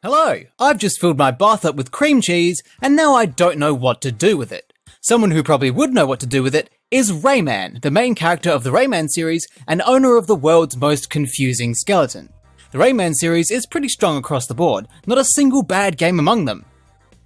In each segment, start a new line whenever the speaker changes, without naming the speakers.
Hello, I've just filled my bath up with cream cheese, and now I don't know what to do with it. Someone who probably would know what to do with it is Rayman, the main character of the Rayman series and owner of the world's most confusing skeleton. The Rayman series is pretty strong across the board, not a single bad game among them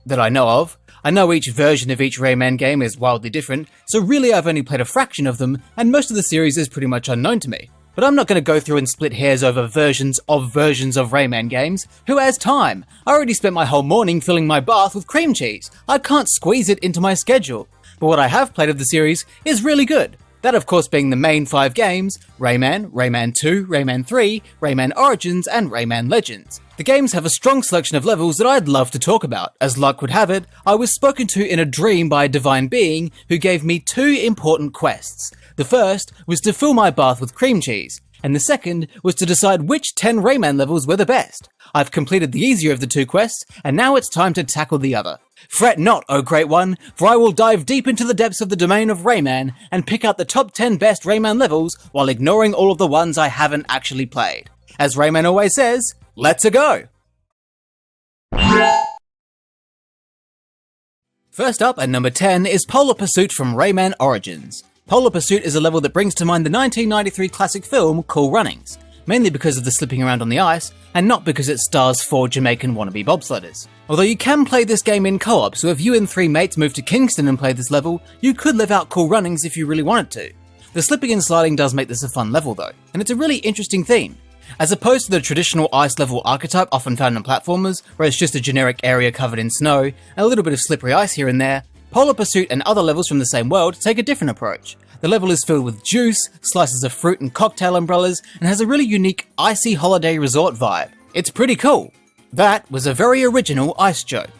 that I know of. I know each version of each Rayman game is wildly different, so really I've only played a fraction of them, and most of the series is pretty much unknown to me. But I'm not going to go through and split hairs over versions of Rayman games. Who has time? I already spent my whole morning filling my bath with cream cheese. I can't squeeze it into my schedule. But what I have played of the series is really good. That of course being the main 5 games: Rayman, Rayman 2, Rayman 3, Rayman Origins, and Rayman Legends. The games have a strong selection of levels that I'd love to talk about. As luck would have it, I was spoken to in a dream by a divine being who gave me 2 important quests. The first was to fill my bath with cream cheese, and the second was to decide which 10 Rayman levels were the best. I've completed the easier of the 2 quests, and now it's time to tackle the other. Fret not, O Great One, for I will dive deep into the depths of the domain of Rayman and pick out the top 10 best Rayman levels while ignoring all of the ones I haven't actually played. As Rayman always says, let's-a go! First up at number 10 is Polar Pursuit from Rayman Origins. Polar Pursuit is a level that brings to mind the 1993 classic film Cool Runnings, mainly because of the slipping around on the ice, and not because it stars 4 Jamaican wannabe bobsledders. Although you can play this game in co-op, so if you and 3 mates move to Kingston and play this level, you could live out Cool Runnings if you really wanted to. The slipping and sliding does make this a fun level though, and it's a really interesting theme. As opposed to the traditional ice level archetype often found in platformers, where it's just a generic area covered in snow, and a little bit of slippery ice here and there, Polar Pursuit and other levels from the same world take a different approach. The level is filled with juice, slices of fruit and cocktail umbrellas, and has a really unique icy holiday resort vibe. It's pretty cool. That was a very original ice joke.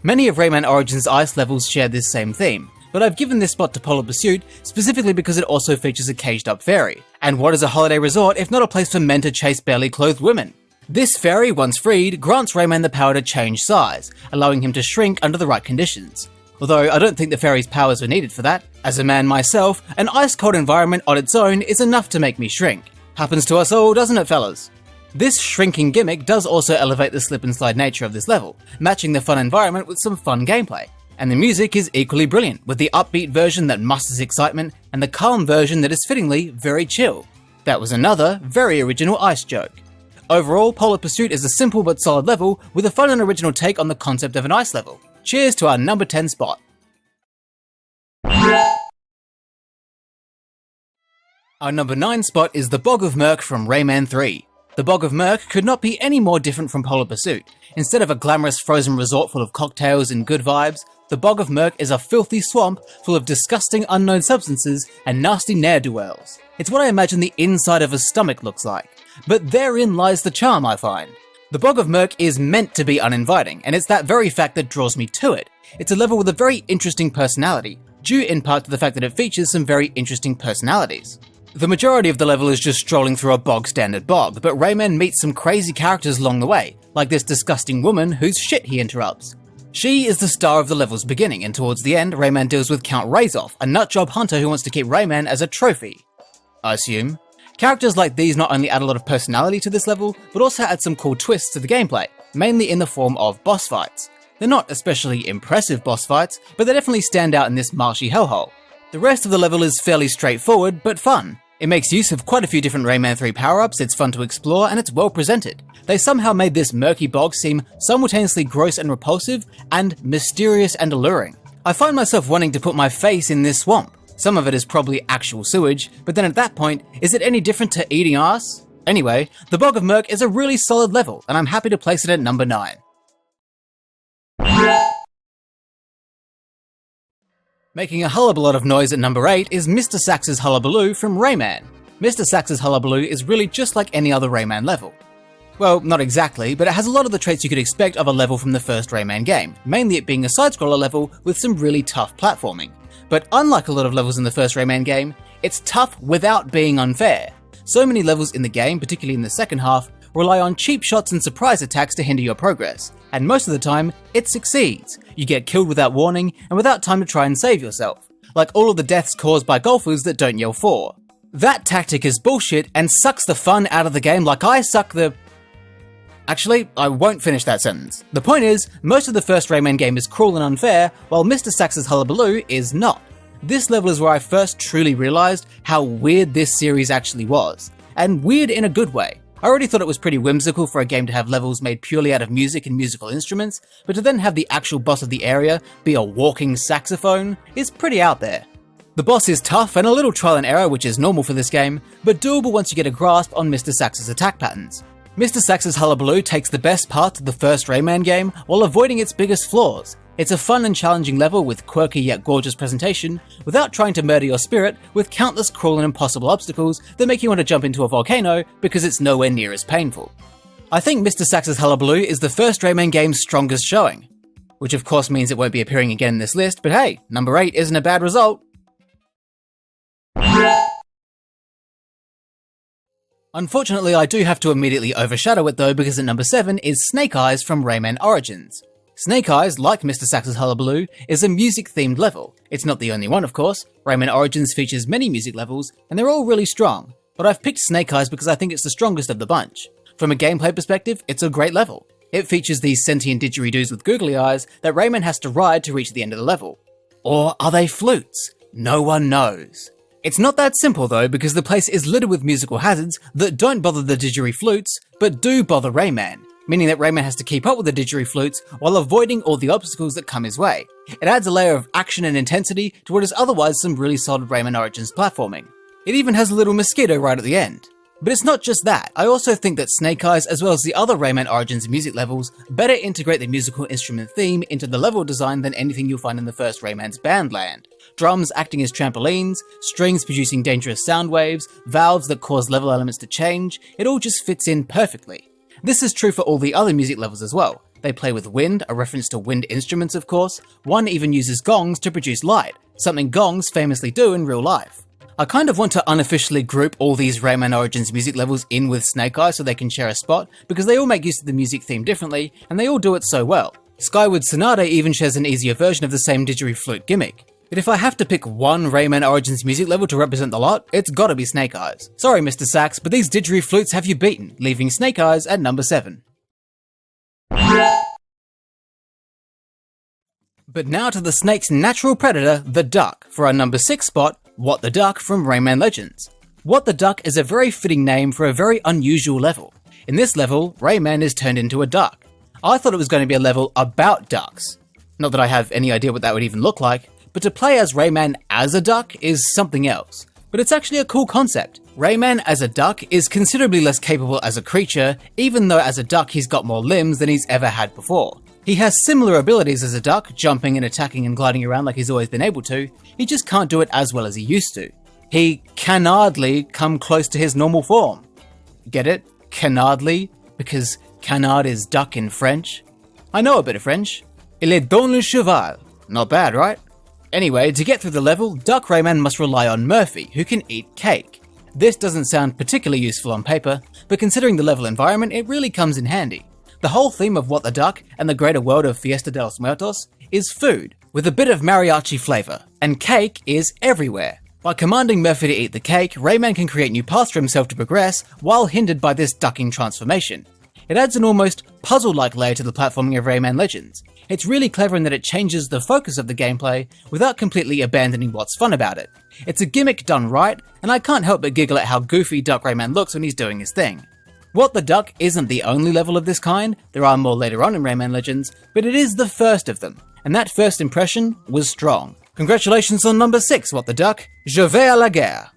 Many of Rayman Origins ice levels share this same theme, but I've given this spot to Polar Pursuit specifically because it also features a caged up fairy. And what is a holiday resort if not a place for men to chase barely clothed women? This fairy, once freed, grants Rayman the power to change size, allowing him to shrink under the right conditions. Although I don't think the fairy's powers were needed for that. As a man myself, an ice-cold environment on its own is enough to make me shrink. Happens to us all, doesn't it, fellas? This shrinking gimmick does also elevate the slip and slide nature of this level, matching the fun environment with some fun gameplay. And the music is equally brilliant, with the upbeat version that musters excitement and the calm version that is fittingly very chill. That was another very original ice joke. Overall, Polar Pursuit is a simple but solid level with a fun and original take on the concept of an ice level. Cheers to our number 10 spot. Our number 9 spot is the Bog of Murk from Rayman 3. The Bog of Murk could not be any more different from Polar Pursuit. Instead of a glamorous frozen resort full of cocktails and good vibes, the Bog of Murk is a filthy swamp full of disgusting unknown substances and nasty ne'er-do-wells. It's what I imagine the inside of a stomach looks like. But therein lies the charm, I find. The Bog of Murk is meant to be uninviting, and it's that very fact that draws me to it. It's a level with a very interesting personality, due in part to the fact that it features some very interesting personalities. The majority of the level is just strolling through a bog-standard bog, but Rayman meets some crazy characters along the way, like this disgusting woman whose shit he interrupts. She is the star of the level's beginning, and towards the end, Rayman deals with Count Razorf, a nutjob hunter who wants to keep Rayman as a trophy. I assume. Characters like these not only add a lot of personality to this level, but also add some cool twists to the gameplay, mainly in the form of boss fights. They're not especially impressive boss fights, but they definitely stand out in this marshy hellhole. The rest of the level is fairly straightforward, but fun. It makes use of quite a few different Rayman 3 power-ups, it's fun to explore, and it's well presented. They somehow made this murky bog seem simultaneously gross and repulsive, and mysterious and alluring. I find myself wanting to put my face in this swamp. Some of it is probably actual sewage, but then at that point, is it any different to eating ass? Anyway, the Bog of Murk is a really solid level, and I'm happy to place it at number 9. Making a hullabaloo of noise at number 8 is Mr. Sax's Hullabaloo from Rayman. Mr. Sax's Hullabaloo is really just like any other Rayman level. Well, not exactly, but it has a lot of the traits you could expect of a level from the first Rayman game, mainly it being a side-scroller level with some really tough platforming. But unlike a lot of levels in the first Rayman game, it's tough without being unfair. So many levels in the game, particularly in the second half, rely on cheap shots and surprise attacks to hinder your progress, and most of the time, it succeeds. You get killed without warning and without time to try and save yourself, like all of the deaths caused by golfers that don't yell for. That tactic is bullshit and sucks the fun out of the game like I suck the... Actually, I won't finish that sentence. The point is, most of the first Rayman game is cruel and unfair, while Mr. Sax's Hullabaloo is not. This level is where I first truly realised how weird this series actually was. And weird in a good way. I already thought it was pretty whimsical for a game to have levels made purely out of music and musical instruments, but to then have the actual boss of the area be a walking saxophone is pretty out there. The boss is tough and a little trial and error, which is normal for this game, but doable once you get a grasp on Mr. Sax's attack patterns. Mr. Sax's Hullabaloo takes the best parts of the first Rayman game while avoiding its biggest flaws. It's a fun and challenging level with quirky yet gorgeous presentation, without trying to murder your spirit with countless cruel and impossible obstacles that make you want to jump into a volcano because it's nowhere near as painful. I think Mr. Sax's Hullabaloo is the first Rayman game's strongest showing, which of course means it won't be appearing again in this list, but hey, number 8 isn't a bad result. Unfortunately, I do have to immediately overshadow it though, because at number 7 is Snake Eyes from Rayman Origins. Snake Eyes, like Mr. Sax's Hullabaloo, is a music-themed level. It's not the only one, of course. Rayman Origins features many music levels, and they're all really strong, but I've picked Snake Eyes because I think it's the strongest of the bunch. From a gameplay perspective, it's a great level. It features these sentient didgeridoos with googly eyes that Rayman has to ride to reach the end of the level. Or are they flutes? No one knows. It's not that simple though, because the place is littered with musical hazards that don't bother the didgeridoo flutes, but do bother Rayman, meaning that Rayman has to keep up with the didgeridoo flutes while avoiding all the obstacles that come his way. It adds a layer of action and intensity to what is otherwise some really solid Rayman Origins platforming. It even has a little mosquito right at the end. But it's not just that, I also think that Snake Eyes, as well as the other Rayman Origins music levels, better integrate the musical instrument theme into the level design than anything you'll find in the first Rayman's Bandland. Drums acting as trampolines, strings producing dangerous sound waves, valves that cause level elements to change, it all just fits in perfectly. This is true for all the other music levels as well. They play with wind, a reference to wind instruments of course. One even uses gongs to produce light, something gongs famously do in real life. I kind of want to unofficially group all these Rayman Origins music levels in with Snake Eyes so they can share a spot, because they all make use of the music theme differently, and they all do it so well. Skyward Sonata even shares an easier version of the same didgeridoo flute gimmick. But if I have to pick one Rayman Origins music level to represent the lot, it's gotta be Snake Eyes. Sorry Mr. Sax, but these didgeridoo flutes have you beaten, leaving Snake Eyes at number 7. But now to the snake's natural predator, the duck, for our number 6 spot, What the Duck from Rayman Legends. What the Duck is a very fitting name for a very unusual level. In this level, Rayman is turned into a duck. I thought it was going to be a level about ducks. Not that I have any idea what that would even look like, but to play as Rayman as a duck is something else. But it's actually a cool concept. Rayman as a duck is considerably less capable as a creature, even though as a duck he's got more limbs than he's ever had before. He has similar abilities as a duck, jumping and attacking and gliding around like he's always been able to, he just can't do it as well as he used to. He can hardly come close to his normal form. Get it? Canardly? Because canard is duck in French? I know a bit of French. Il est dans le cheval. Not bad, right? Anyway, to get through the level, Duck Rayman must rely on Murphy, who can eat cake. This doesn't sound particularly useful on paper, but considering the level environment, it really comes in handy. The whole theme of What the Duck and the greater world of Fiesta de los Muertos is food, with a bit of mariachi flavor, and cake is everywhere. By commanding Murphy to eat the cake, Rayman can create new paths for himself to progress while hindered by this ducking transformation. It adds an almost puzzle-like layer to the platforming of Rayman Legends. It's really clever in that it changes the focus of the gameplay without completely abandoning what's fun about it. It's a gimmick done right, and I can't help but giggle at how goofy Duck Rayman looks when he's doing his thing. What the Duck isn't the only level of this kind, there are more later on in Rayman Legends, but it is the first of them, and that first impression was strong. Congratulations on number 6, What the Duck, Je vais à la guerre.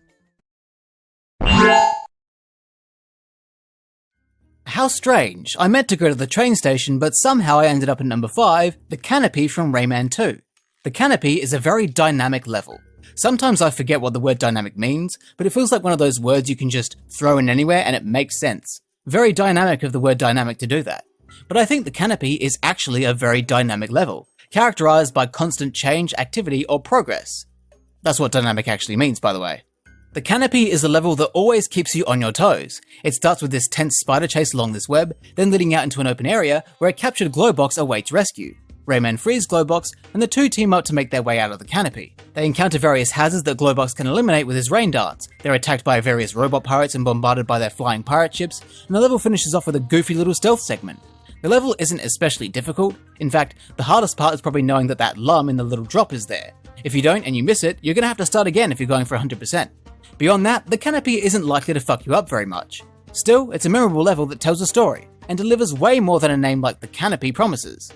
How strange, I meant to go to the train station, but somehow I ended up at number 5, the Canopy from Rayman 2. The Canopy is a very dynamic level. Sometimes I forget what the word dynamic means, but it feels like one of those words you can just throw in anywhere and it makes sense. Very dynamic of the word dynamic to do that. But I think the Canopy is actually a very dynamic level, characterized by constant change, activity, or progress. That's what dynamic actually means, by the way. The Canopy is a level that always keeps you on your toes. It starts with this tense spider chase along this web, then leading out into an open area where a captured glow box awaits rescue. Rayman frees Glowbox, and the two team up to make their way out of the canopy. They encounter various hazards that Glowbox can eliminate with his rain dance. They're attacked by various robot pirates and bombarded by their flying pirate ships, and the level finishes off with a goofy little stealth segment. The level isn't especially difficult. In fact, the hardest part is probably knowing that lum in the little drop is there. If you don't and you miss it, you're gonna have to start again if you're going for 100%. Beyond that, the canopy isn't likely to fuck you up very much. Still, it's a memorable level that tells a story, and delivers way more than a name like the Canopy promises.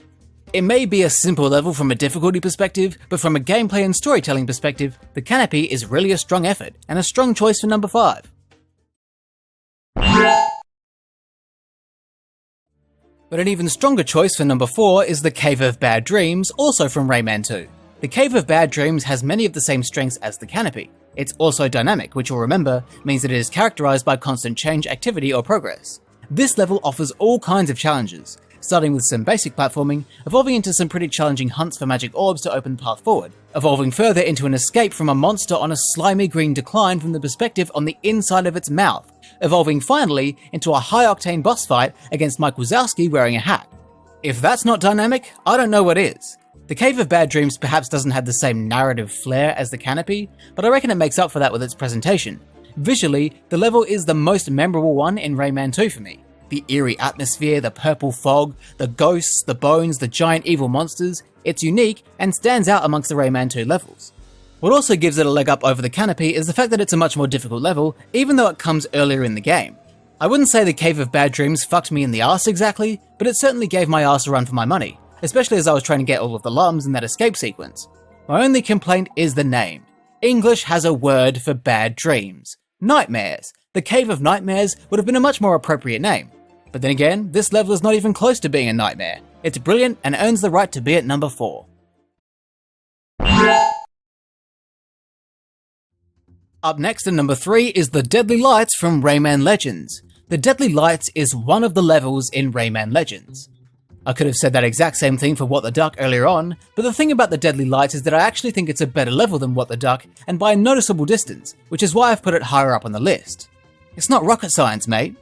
It may be a simple level from a difficulty perspective, but from a gameplay and storytelling perspective, the Canopy is really a strong effort, and a strong choice for number 5. But an even stronger choice for number 4 is the Cave of Bad Dreams, also from Rayman 2. The Cave of Bad Dreams has many of the same strengths as the Canopy. It's also dynamic, which you'll remember means that it is characterized by constant change, activity, or progress. This level offers all kinds of challenges, starting with some basic platforming, evolving into some pretty challenging hunts for magic orbs to open the path forward, evolving further into an escape from a monster on a slimy green decline from the perspective on the inside of its mouth, evolving finally into a high-octane boss fight against Mike Wazowski wearing a hat. If that's not dynamic, I don't know what is. The Cave of Bad Dreams perhaps doesn't have the same narrative flair as the Canopy, but I reckon it makes up for that with its presentation. Visually, the level is the most memorable one in Rayman 2 for me. The eerie atmosphere, the purple fog, the ghosts, the bones, the giant evil monsters, it's unique and stands out amongst the Rayman 2 levels. What also gives it a leg up over the Canopy is the fact that it's a much more difficult level, even though it comes earlier in the game. I wouldn't say the Cave of Bad Dreams fucked me in the arse exactly, but it certainly gave my arse a run for my money, especially as I was trying to get all of the lums in that escape sequence. My only complaint is the name. English has a word for bad dreams. Nightmares. The Cave of Nightmares would have been a much more appropriate name. But then again, this level is not even close to being a nightmare. It's brilliant and earns the right to be at number 4. Up next at number 3 is the Deadly Lights from Rayman Legends. The Deadly Lights is one of the levels in Rayman Legends. I could have said that exact same thing for What the Duck earlier on, but the thing about the Deadly Lights is that I actually think it's a better level than What the Duck, and by a noticeable distance, which is why I've put it higher up on the list. It's not rocket science, mate.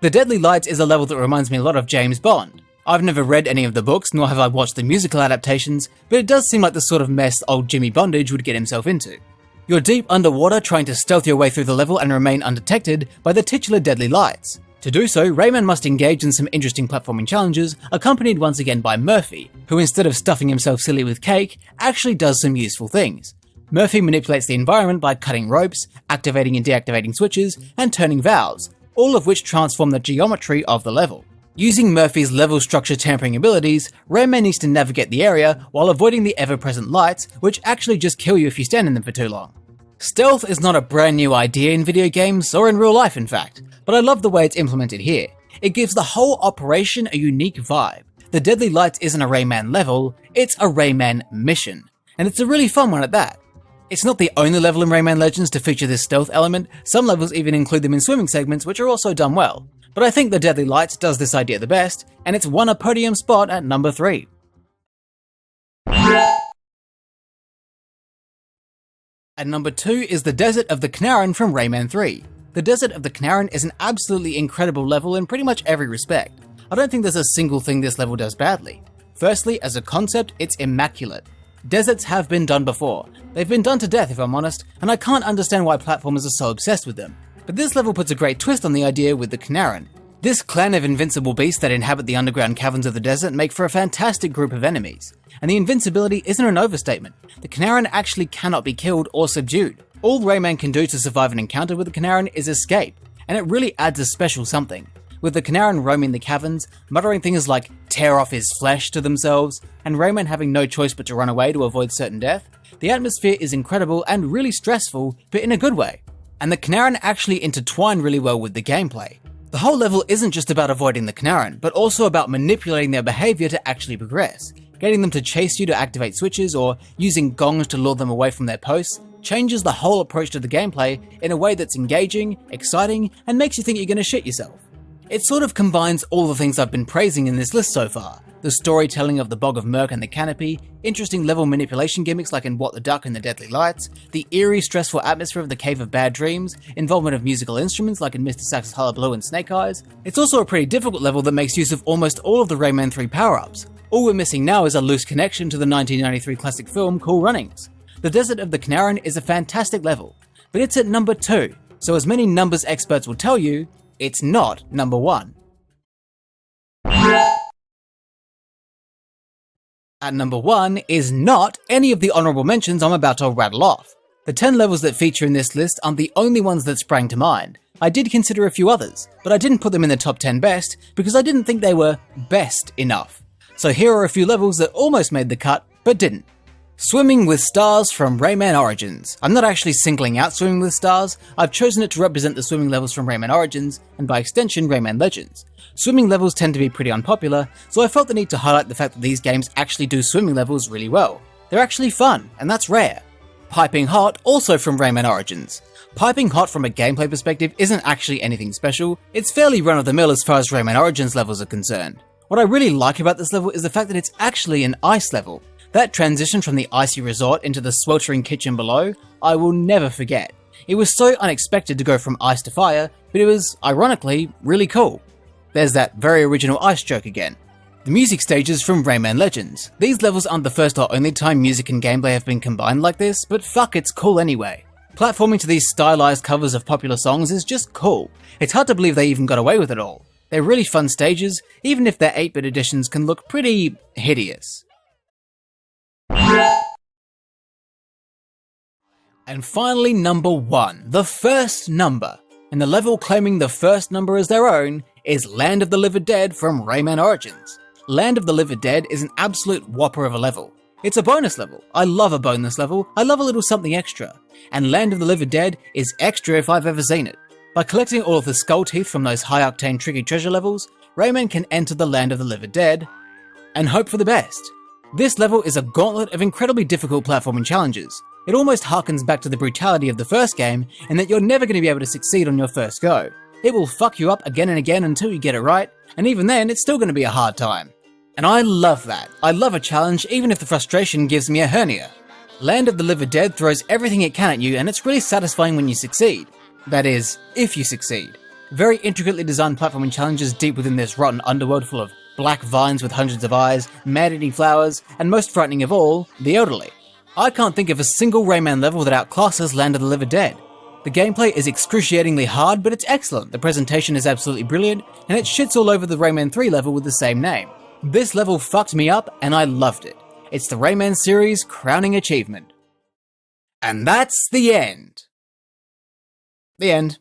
The Deadly Lights is a level that reminds me a lot of James Bond. I've never read any of the books, nor have I watched the musical adaptations, but it does seem like the sort of mess old Jimmy Bondage would get himself into. You're deep underwater trying to stealth your way through the level and remain undetected by the titular Deadly Lights. To do so, Rayman must engage in some interesting platforming challenges, accompanied once again by Murphy, who instead of stuffing himself silly with cake, actually does some useful things. Murphy manipulates the environment by cutting ropes, activating and deactivating switches, and turning valves, all of which transform the geometry of the level. Using Murphy's level structure tampering abilities, Rayman needs to navigate the area while avoiding the ever-present lights, which actually just kill you if you stand in them for too long. Stealth is not a brand new idea in video games, or in real life in fact, but I love the way it's implemented here. It gives the whole operation a unique vibe. The Deadly Lights isn't a Rayman level, it's a Rayman mission, and it's a really fun one at that. It's not the only level in Rayman Legends to feature this stealth element, some levels even include them in swimming segments which are also done well, but I think the Deadly Lights does this idea the best, and it's won a podium spot at number 3. At number 2 is the Desert of the Knaran from Rayman 3. The Desert of the Knaran is an absolutely incredible level in pretty much every respect. I don't think there's a single thing this level does badly. Firstly, as a concept, it's immaculate. Deserts have been done before. They've been done to death if I'm honest, and I can't understand why platformers are so obsessed with them. But this level puts a great twist on the idea with the Knaran. This clan of invincible beasts that inhabit the underground caverns of the desert make for a fantastic group of enemies. And the invincibility isn't an overstatement. The Knaran actually cannot be killed or subdued. All Rayman can do to survive an encounter with the Knaran is escape, and it really adds a special something. With the Knaran roaming the caverns, muttering things like "tear off his flesh" to themselves, and Rayman having no choice but to run away to avoid certain death, the atmosphere is incredible and really stressful, but in a good way. And the Knaran actually intertwine really well with the gameplay. The whole level isn't just about avoiding the Knaran, but also about manipulating their behavior to actually progress. Getting them to chase you to activate switches, or using gongs to lure them away from their posts, changes the whole approach to the gameplay in a way that's engaging, exciting, and makes you think you're gonna shit yourself. It sort of combines all the things I've been praising in this list so far. The storytelling of the Bog of Murk and the Canopy, interesting level manipulation gimmicks like in What the Duck and the Deadly Lights, the eerie, stressful atmosphere of the Cave of Bad Dreams, involvement of musical instruments like in Mr. Sax's Hullabaloo and Snake Eyes. It's also a pretty difficult level that makes use of almost all of the Rayman 3 power-ups. All we're missing now is a loose connection to the 1993 classic film Cool Runnings. The Desert of the Canaran is a fantastic level, but it's at number 2, so as many numbers experts will tell you, it's not number 1. At number 1 is not any of the honourable mentions I'm about to rattle off. The 10 levels that feature in this list aren't the only ones that sprang to mind. I did consider a few others, but I didn't put them in the top 10 best because I didn't think they were best enough. So here are a few levels that almost made the cut, but didn't. Swimming with Stars from Rayman Origins. I'm not actually singling out Swimming with Stars, I've chosen it to represent the swimming levels from Rayman Origins, and by extension Rayman Legends. Swimming levels tend to be pretty unpopular, so I felt the need to highlight the fact that these games actually do swimming levels really well. They're actually fun, and that's rare. Piping Hot, also from Rayman Origins. Piping Hot from a gameplay perspective isn't actually anything special, it's fairly run-of-the-mill as far as Rayman Origins levels are concerned. What I really like about this level is the fact that it's actually an ice level. That transition from the icy resort into the sweltering kitchen below, I will never forget. It was so unexpected to go from ice to fire, but it was, ironically, really cool. There's that very original ice joke again. The music stages from Rayman Legends. These levels aren't the first or only time music and gameplay have been combined like this, but fuck, it's cool anyway. Platforming to these stylized covers of popular songs is just cool. It's hard to believe they even got away with it all. They're really fun stages, even if their 8-bit editions can look pretty hideous. And finally, number 1, the first number. And the level claiming the first number as their own is Land of the Living Dead from Rayman Origins. Land of the Living Dead is an absolute whopper of a level. It's a bonus level. I love a bonus level. I love a little something extra. And Land of the Living Dead is extra if I've ever seen it. By collecting all of the skull teeth from those high-octane tricky treasure levels, Rayman can enter the Land of the Living Dead and hope for the best. This level is a gauntlet of incredibly difficult platforming challenges. It almost harkens back to the brutality of the first game in that you're never going to be able to succeed on your first go. It will fuck you up again and again until you get it right, and even then it's still going to be a hard time. And I love that. I love a challenge even if the frustration gives me a hernia. Land of the Living Dead throws everything it can at you and it's really satisfying when you succeed. That is, if you succeed. Very intricately designed platforming challenges deep within this rotten underworld full of black vines with hundreds of eyes, mad-eating flowers, and most frightening of all, the elderly. I can't think of a single Rayman level that outclasses Land of the Living Dead. The gameplay is excruciatingly hard, but it's excellent, the presentation is absolutely brilliant, and it shits all over the Rayman 3 level with the same name. This level fucked me up, and I loved it. It's the Rayman series' crowning achievement. And that's the end. The end.